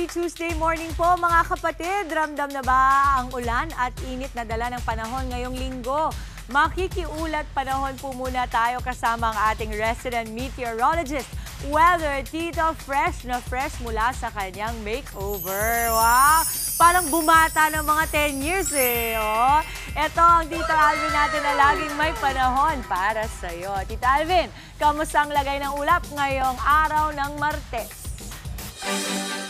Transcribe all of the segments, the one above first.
Tuesday morning po mga kapatid. Ramdam na ba ang ulan at init na dala ng panahon ngayong linggo? Makikiulat panahon po muna tayo kasama ang ating resident meteorologist, Weather Tito, fresh na fresh mula sa kanyang makeover. Wow! Parang bumata ng mga 10 years eh. Oh. Ito ang Tita Alvin natin na laging may panahon para sa'yo. Tita Alvin, kamusta ang lagay ng ulap ngayong araw ng Martes?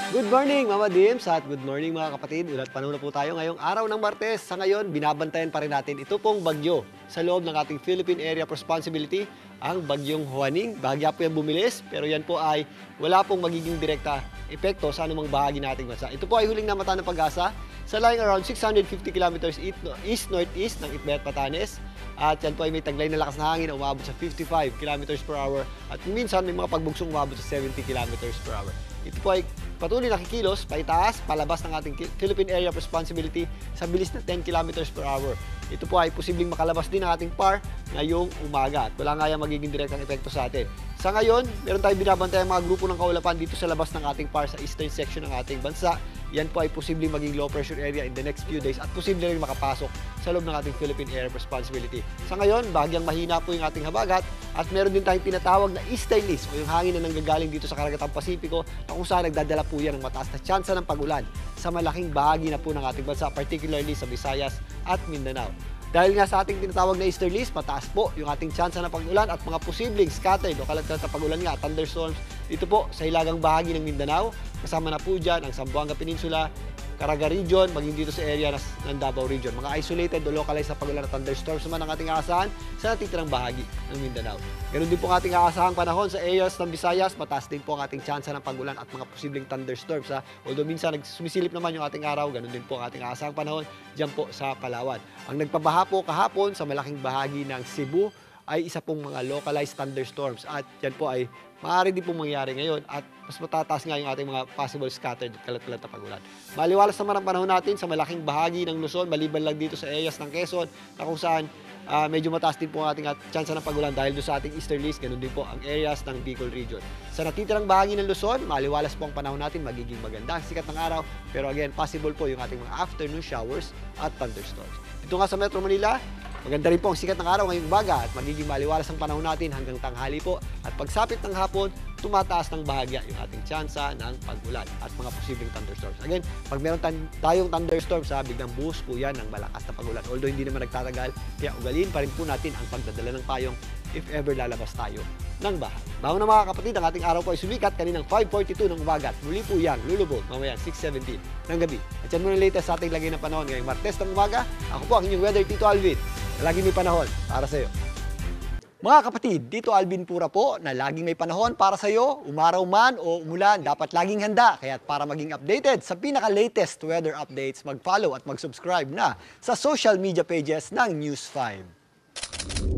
Good morning, Mama Dims, at good morning mga kapatid. Ulat panahon na po tayo ngayong araw ng Martes. Sa ngayon, binabantayan pa rin natin ito pong bagyo sa loob ng ating Philippine Area of Responsibility, ang bagyong Juaning. Bahagya po yan bumilis, pero yan po ay wala pong magiging direkta epekto sa anumang bahagi nating bansa. Ito po ay huling namata ng pag-asa sa lying around 650 kilometers east-northeast ng Itbayat, Batanes. At yan po ay may taglay na lakas na hangin na umabot sa 55 kilometers per hour. At minsan may mga pagbugsong umabot sa 70 kilometers per hour. Ito po ay patuloy nakikilos, paitaas, palabas ng ating Philippine Area of Responsibility sa bilis na 10 kilometers per hour. Ito po ay posibleng makalabas din ng ating PAR ngayong umaga at wala nga yung magiging direktang epekto sa atin. Sa ngayon, meron tayong binabantay ang mga grupo ng kaulapan dito sa labas ng ating PAR sa eastern section ng ating bansa. Yan po ay posibleng maging low pressure area in the next few days at posible rin makapasok sa loob ng ating Philippine Area of Responsibility. Sa ngayon, bahagyang mahina po yung ating habagat at meron din tayong tinatawag na easterlies o yung hangin na nanggagaling dito sa karagatang Pasipiko na kung saan nagdadala po yan ng mataas na tsansa ng pagulan sa malaking bahagi na po ng ating bansa, particularly sa Visayas at Mindanao. Dahil nga sa ating tinatawag na easterlies, mataas po yung ating tsansa ng pag-ulan at mga posibleng scattered o kalat-kalat na pag-ulan nga, thunderstorms dito po sa hilagang bahagi ng Mindanao. Kasama na po dyan ang Zamboanga Peninsula, Caraga Region, maging dito sa area ng Davao Region. Mga isolated o localized na pag-ulan at thunderstorms naman ang ating aasahan sa natitirang bahagi ng Mindanao. Ganun din po ang ating aasahang panahon sa areas ng Visayas. Mataas din po ang ating tsansa ng pag-ulan at mga posibleng thunderstorms. Although minsan sumisilip naman yung ating araw, ganun din po ang ating aasahang panahon dyan po sa Palawan. Ang nagpabaha po kahapon sa malaking bahagi ng Cebu ay isa pong mga localized thunderstorms at yan po ay maaari din pong mangyari ngayon at mas matataas nga yung ating mga possible scattered kalat-kalat na pag-ulan. Maliwalas naman ang panahon natin sa malaking bahagi ng Luzon, maliban lang dito sa areas ng Quezon na kung saan medyo mataas din po ang ating tsansa ng pag-ulan dahil doon sa ating easterlies, ganun din po ang areas ng Bicol Region. Sa natitirang bahagi ng Luzon, maliwalas po ang panahon natin, magiging maganda ang sikat ng araw, pero again, possible po yung ating mga afternoon showers at thunderstorms. Dito nga sa Metro Manila, maganda rin po ang sikat ng araw ngayong umaga at magiging maliwalas ang panahon natin hanggang tanghali po. At pagsapit ng hapon, tumataas ng bahagya yung ating tsansa ng pag-ulan at mga posibleng thunderstorms. Again, pag meron tayong thunderstorms, biglang buhos po yan ng malakas na pag-ulan. Although hindi naman nagtatagal, kaya ugaliin pa rin po natin ang pagdadala ng payong if ever lalabas tayo ng bahay. Bago na mga kapatid, ang ating araw po ay sumikat kaninang 5:42 ng umaga at muli po yan lulubog mamaya 6:17 ng gabi. At yan muna latest sa ating lagay ng panahon ngayong Martes ng umaga. Ako po ang inyong Weather Tito Alvin. Lagi may panahon para sa iyo. Mga kapatid, dito Alvin Pura po na laging may panahon para sa iyo, umaraw man o umulan, dapat laging handa. Kaya para maging updated sa pinaka-latest weather updates, mag-follow at mag-subscribe na sa social media pages ng News 5.